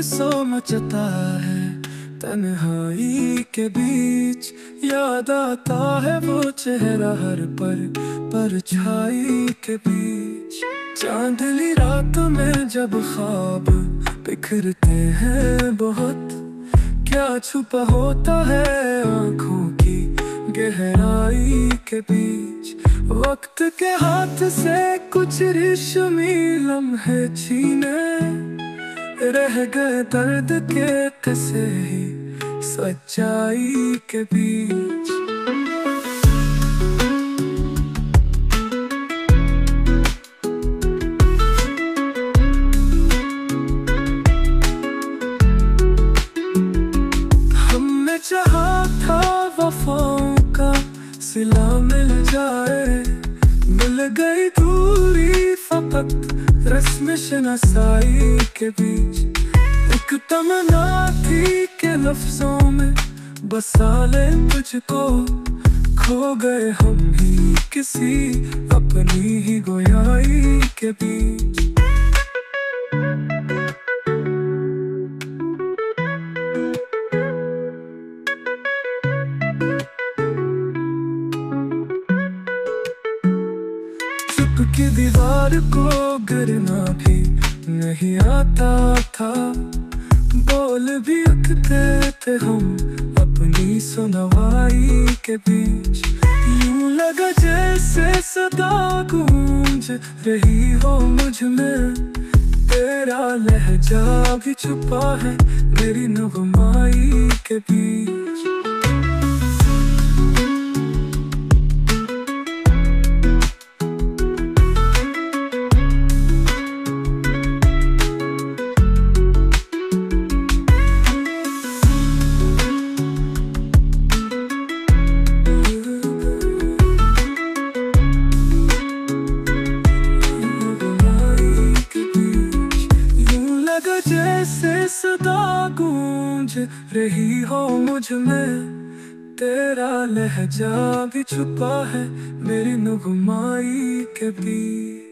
सौ मचता है तन्हाई के बीच। याद आता है वो चेहरा हर परछाई के बीच। चांदनी रात में जब ख्वाब बिखरते हैं बहुत, क्या छुपा होता है आँखों की गहराई के बीच। वक्त के हाथ से कुछ रेशमी लम्हे छीने, रह गए दर्द के किस्से ही सच्चाई के बीच। हमने चाहा था वफाओं का सिला मिल जाए, मिल गई दूरी फकत रस्म शनासाई के बीच। एक तमन्ना थी के लफ्जों में बसा ले तुझको, खो गए हम ही किसी अपनी ही गोयाई के बीच। की दीवार को गिरना भी नहीं आता था, बोल भी रखते थे हम अपनी सुनवाई के बीच। यूं लगा जैसे सदा गूंज रही हो मुझ में, तेरा लहजा भी छुपा है मेरी नगमाई के बीच। जैसे सदा गूंज रही हो मुझ में, तेरा लहजा भी छुपा है मेरी नुगमाई के बीच।